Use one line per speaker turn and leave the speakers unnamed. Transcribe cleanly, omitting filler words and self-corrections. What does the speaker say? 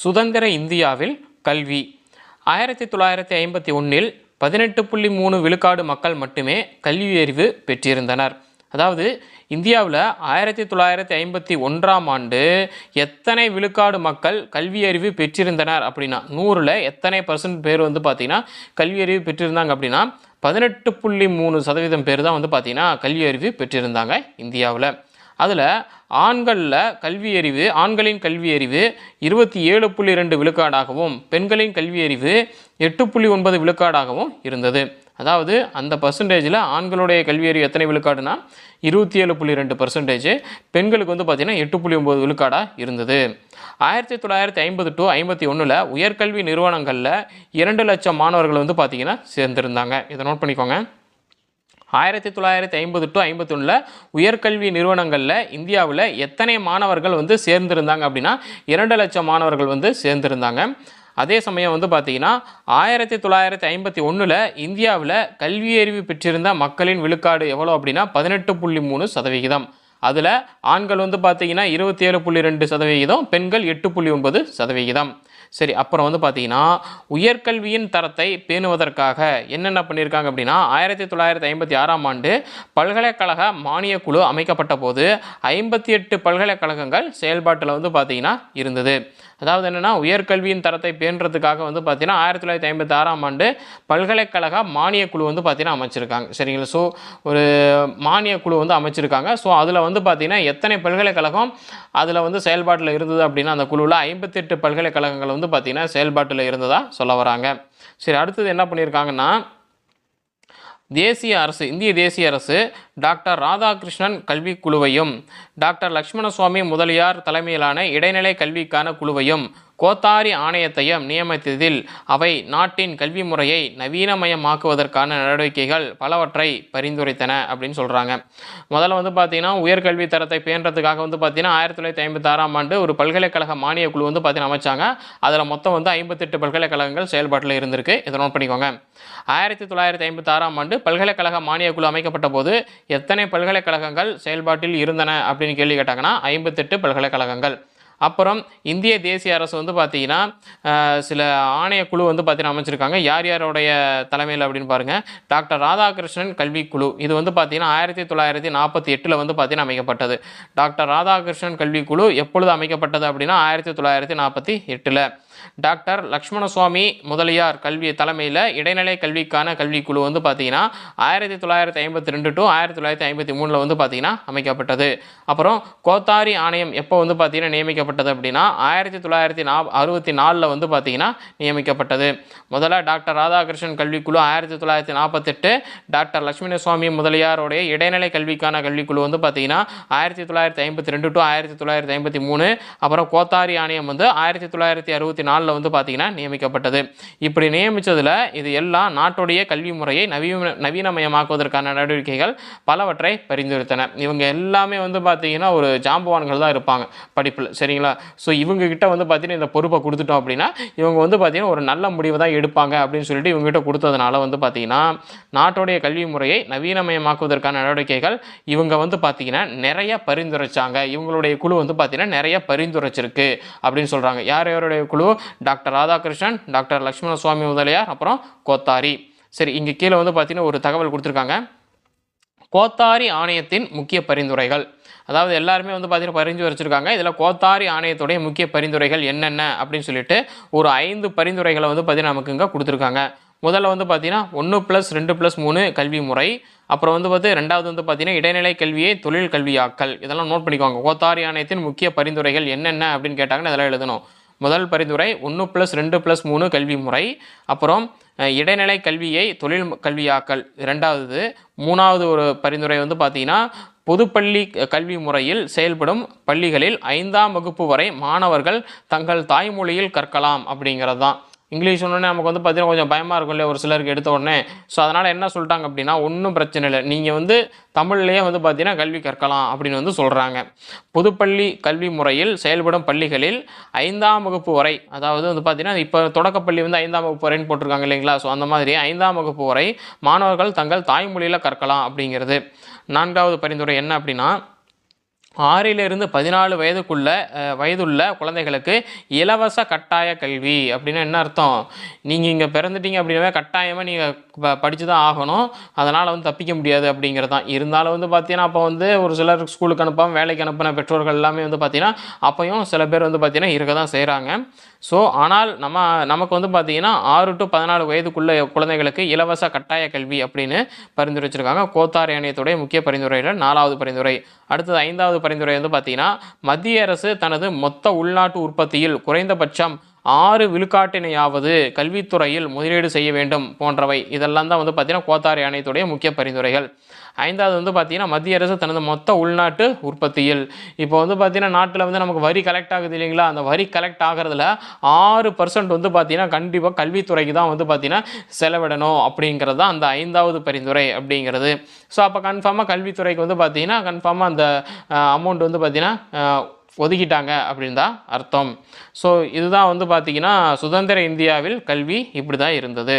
சுதந்திர இந்தியாவில் கல்வி 1951 18.3 விழுக்காடு மக்கள் மட்டுமே கல்வியறிவு பெற்றிருந்தனர். அதாவது இந்தியாவில் 1951ஆம் ஆண்டு எத்தனை விழுக்காடு மக்கள் கல்வியறிவு பெற்றிருந்தனர் அப்படின்னா 100ல் எத்தனை % பேர் பார்த்தீங்கன்னா கல்வியறிவு பெற்றிருந்தாங்க அப்படின்னா 18.3% பேர் தான் பார்த்தீங்கன்னா கல்வியறிவு பெற்றிருந்தாங்க இந்தியாவில். அதில் ஆண்களின் கல்வியறிவு 27.2 விழுக்காடாகவும் பெண்களின் கல்வியறிவு 8.9 விழுக்காடாகவும் இருந்தது. அதாவது அந்த பர்சன்டேஜில் ஆண்களுடைய கல்வியறிவு எத்தனை விழுக்காடுனா 27.2%, பெண்களுக்கு பார்த்தீங்கன்னா 8.9 விழுக்காடாக இருந்தது. 1950 to 51 உயர்கல்வி நிறுவனங்களில் 2 லட்சம் மாணவர்கள் பார்த்தீங்கன்னா சேர்ந்திருந்தாங்க. இதை நோட் பண்ணிக்கோங்க. 1950 to 51 உயர்கல்வி நிறுவனங்களில் இந்தியாவில் எத்தனை மாணவர்கள் சேர்ந்திருந்தாங்க அப்படின்னா 2 லட்சம் மாணவர்கள் சேர்ந்திருந்தாங்க. அதே சமயம் பார்த்தீங்கன்னா 1951 இந்தியாவில் கல்வியறிவு பெற்றிருந்த மக்களின் விழுக்காடு எவ்வளோ அப்படின்னா 18.3%. அதில் ஆண்கள் பார்த்தீங்கன்னா 27.2%, பெண்கள் 8.9%. சரி, அப்புறம் பார்த்தீங்கன்னா உயர்கல்வியின் தரத்தை பேணுவதற்காக என்னென்ன பண்ணியிருக்காங்க அப்படின்னா 1956ஆம் ஆண்டு பல்கலைக்கழக மானியக் குழு அமைக்கப்பட்ட போது 58 பல்கலைக்கழகங்கள் செயல்பாட்டில் பார்த்தீங்கன்னா இருந்தது. அதாவது என்னென்னா உயர்கல்வியின் தரத்தை பேணுறதுக்காக பார்த்தீங்கன்னா 1956ஆம் ஆண்டு பல்கலைக்கழக மானியக் குழு பார்த்தீங்கன்னா அமைச்சிருக்காங்க. சரிங்களா? ஸோ ஒரு மானியக் குழு அமைச்சிருக்காங்க. ஸோ அதில் பார்த்தீங்கன்னா எத்தனை பல்கலைக்கழகம் அதில் செயல்பாட்டில் இருந்தது அப்படின்னா அந்த குழுவில் 58 பல்கலைக்கழகங்கள் பார்த்தீங்கன்னா செயல்பாட்டில் இருந்ததா சொல்ல வராங்க. சரி, அடுத்தது என்ன பண்ணியிருக்காங்கன்னா இந்திய தேசிய அரசு டாக்டர் ராதாகிருஷ்ணன் கல்விக் குழுவையும் டாக்டர் லட்சுமணசுவாமி முதலியார் தலைமையிலான இடைநிலை கல்விக்கான குழுவையும் கோத்தாரி ஆணையத்தையும் நியமித்ததில் அவை நாட்டின் கல்வி முறையை நவீனமயமாக்குவதற்கான நடவடிக்கைகள் பலவற்றை பரிந்துரைத்தன அப்படின்னு சொல்கிறாங்க. முதல்ல பார்த்தீங்கன்னா உயர்கல்வி தரத்தை பேணுறதுக்காக பார்த்தீங்கன்னா 1956ஆம் ஆண்டு ஒரு பல்கலைக்கழக மானிய குழு பார்த்தீங்கன்னா அமைச்சாங்க. அதில் மொத்தம் 58 பல்கலைக்கழகங்கள் செயல்பாட்டில் இருந்திருக்கு. இதை நோட் பண்ணிக்கோங்க. 1956ஆம் ஆண்டு பல்கலைக்கழக மானிய குழு அமைக்கப்பட்ட போது எத்தனை பல்கலைக்கழகங்கள் செயல்பாட்டில் இருந்தன அப்படின்னு கேள்வி கேட்டாங்கன்னா 58 பல்கலைக்கழகங்கள். அப்புறம் இந்திய தேசிய அரசு பார்த்தீங்கன்னா சில ஆணையக்குழு பார்த்தீங்கன்னா அமைச்சிருக்காங்க. யாருடைய தலைமையில் அப்படின்னு பாருங்கள். டாக்டர் ராதாகிருஷ்ணன் கல்விக்குழு இது பார்த்தீங்கன்னா 1948 பார்த்தீங்கன்னா அமைக்கப்பட்டது. டாக்டர் ராதாகிருஷ்ணன் கல்விக்குழு எப்பொழுது அமைக்கப்பட்டது அப்படின்னா 1948. டாக்டர் லட்சுமணசுவாமி முதலியார் கல்வி தலைமையில் இடைநிலை கல்விக்கான கல்விக்குழு பார்த்தீங்கன்னா 1952 to 1953 பார்த்தீங்கன்னா அமைக்கப்பட்டது. அப்புறம் கோத்தாரி ஆணையம் எப்போ பார்த்தீங்கன்னா நியமிக்கப்பட்டது அப்படின்னா 1964 பார்த்தீங்கன்னா நியமிக்கப்பட்டது. முதல்ல டாக்டர் ராதாகிருஷ்ணன் கல்விக்குழு 1948, டாக்டர் லட்சுமணசுவாமி முதலியாருடைய இடைநிலை கல்விக்கான கல்விக்குழு பார்த்தீங்கன்னா 1952 to 1953. அப்புறம் கோத்தாரி ஆணையம் 1964 பார்த்தீங்கன்னா நியமிக்கப்பட்டது. இப்படி நியமித்ததில் இது எல்லாம் நாட்டுடைய கல்வி முறையை நவீனமயமாக்குவதற்கான நடவடிக்கைகள் பலவற்றை பரிந்துரைத்தன. இவங்க எல்லாமே பார்த்தீங்கன்னா ஒரு ஜாம்பவான்கள் தான் இருப்பாங்க படிப்பில். சரிங்களா? ஸோ இவங்க கிட்ட பார்த்தீங்கன்னா இந்த பொறுப்பை கொடுத்துட்டோம் அப்படின்னா இவங்க பார்த்தீங்கன்னா ஒரு நல்ல முடிவை தான் எடுப்பாங்க அப்படின்னு சொல்லிட்டு இவங்ககிட்ட கொடுத்ததுனால பார்த்தீங்கன்னா நாட்டுடைய கல்வி முறையை நவீனமயமாக்குவதற்கான நடவடிக்கைகள் இவங்க பார்த்தீங்கன்னா நிறைய பரிந்துரைச்சாங்க. இவங்களுடைய குழு பார்த்தீங்கன்னா நிறைய பரிந்துரைச்சிருக்கு அப்படின்னு சொல்கிறாங்க. யாருடைய குழு? டாக்டர் ராதாகிருஷ்ணன், டாக்டர் லட்சுமணசுவாமி முதலியார், அப்புறம் கோத்தாரி. சரி, இங்கே கீழே பார்த்தீங்கன்னா ஒரு தகவல் கொடுத்துருக்காங்க. கோத்தாரி ஆணையத்தின் முக்கிய பரிந்துரைகள். அதாவது எல்லாருமே பார்த்தீங்கன்னா பரிந்துரைச்சிருக்காங்க. இதில் கோத்தாரி ஆணையத்துடைய முக்கிய பரிந்துரைகள் என்னென்ன அப்படின்னு சொல்லிட்டு ஒரு 5 பரிந்துரைகளை பார்த்தீங்கன்னா நமக்கு இங்கே கொடுத்துருக்காங்க. முதல்ல பார்த்தீங்கன்னா 1+2+3 கல்வி முறை. அப்புறம் ரெண்டாவது பார்த்தீங்கன்னா இடைநிலை கல்வியை தொழில் கல்வியாக்கல். இதெல்லாம் நோட் பண்ணிக்கோங்க. கோத்தாரி ஆணையத்தின் முக்கிய பரிந்துரைகள் என்னென்ன அப்படின்னு கேட்டாங்கன்னா இதெல்லாம் எழுதணும். முதல் பரிந்துரை 1+2+3 கல்வி முறை. அப்புறம் இடைநிலை கல்வியை தொழில் கல்வியாக்கல் இரண்டாவது. மூணாவது ஒரு பரிந்துரை பார்த்தீங்கன்னா பொதுப்பள்ளி கல்வி முறையில் செயல்படும் பள்ளிகளில் 5ஆம் வகுப்பு வரை மாணவர்கள் தங்கள் தாய்மொழியில் கற்கலாம் அப்படிங்கிறது தான். இங்கிலீஷ் ஒன்று நமக்கு பார்த்தீங்கன்னா கொஞ்சம் பயமாக இருக்கும் இல்லையா ஒரு சிலருக்கு எடுத்த உடனே. ஸோ அதனால் என்ன சொல்லிட்டாங்க அப்படின்னா ஒன்றும் பிரச்சனை இல்லை, நீங்கள் தமிழ்லேயே பார்த்தீங்கன்னா கல்வி கற்கலாம் அப்படின்னு சொல்கிறாங்க. பொதுப்பள்ளி கல்வி முறையில் செயல்படும் பள்ளிகளில் 5ஆம் வகுப்பு வரை, அதாவது பார்த்தீங்கன்னா இப்போ தொடக்கப்பள்ளி 5ஆம் வகுப்பு வரைன்னு போட்டிருக்காங்க இல்லைங்களா? ஸோ அந்த மாதிரி 5ஆம் வகுப்பு வரை மாணவர்கள் தங்கள் தாய்மொழியில் கற்கலாம் அப்படிங்கிறது. 4வது பரிந்துரை என்ன அப்படின்னா 6லிருந்து 14 வயதுள்ள குழந்தைகளுக்கு இலவச கட்டாய கல்வி அப்படின்னா என்ன அர்த்தம்? நீங்கள் இங்கே பிறந்துட்டீங்க அப்படின்னாவே கட்டாயமாக நீங்கள் படித்து தான் ஆகணும். அதனால் வந்து தப்பிக்க முடியாது அப்படிங்கிறது தான். இருந்தாலும் வந்து பார்த்தீங்கன்னா, அப்போ வந்து ஒரு சிலர் ஸ்கூலுக்கு அனுப்பாமல் வேலைக்கு அனுப்பின பெற்றோர்கள் எல்லாமே வந்து பார்த்தீங்கன்னா, அப்பயும் சில பேர் வந்து பார்த்தீங்கன்னா இருக்க தான் செய்கிறாங்க. ஸோ ஆனால் நமக்கு வந்து பார்த்தீங்கன்னா 6 to 14 வயதுக்குள்ள குழந்தைகளுக்கு இலவச கட்டாய கல்வி அப்படின்னு பரிந்துரைச்சிருக்காங்க. கோத்தார் ஆணையத்துடைய முக்கிய பரிந்துரையில் 4வது பரிந்துரை. அடுத்தது 5வது பரிந்துரை வந்து பார்த்தீங்கன்னா, மத்திய அரசு தனது மொத்த உள்நாட்டு உற்பத்தியில் குறைந்தபட்சம் 6 விழுக்காட்டினையாவது கல்வித்துறையில் முதலீடு செய்ய வேண்டும் போன்றவை. இதெல்லாம் தான் வந்து பார்த்தீங்கன்னா கோத்தார் ஆணையத்துடைய முக்கிய பரிந்துரைகள். 5வது வந்து பார்த்தீங்கன்னா, மத்திய அரசு தனது மொத்த உள்நாட்டு உற்பத்தியில் இப்போ வந்து பார்த்தீங்கன்னா நாட்டில் வந்து நமக்கு வரி கலெக்ட் ஆகுது இல்லைங்களா? அந்த வரி கலெக்ட் ஆகிறதுல 6% வந்து பார்த்தீங்கன்னா கண்டிப்பாக கல்வித்துறைக்கு தான் வந்து பார்த்தீங்கன்னா செலவிடணும் அப்படிங்கிறது தான் அந்த 5வது பரிந்துரை அப்படிங்கிறது. ஸோ அப்போ கன்ஃபார்மாக கல்வித்துறைக்கு வந்து பார்த்தீங்கன்னா கன்ஃபார்மாக அந்த அமௌண்ட் வந்து பார்த்தீங்கன்னா ஒதுக்கிட்டாங்க அப்படின்னு தான் அர்த்தம். ஸோ இதுதான் வந்து பார்த்தீங்கன்னா சுதந்திர இந்தியாவில் கல்வி இப்படி தான் இருந்தது.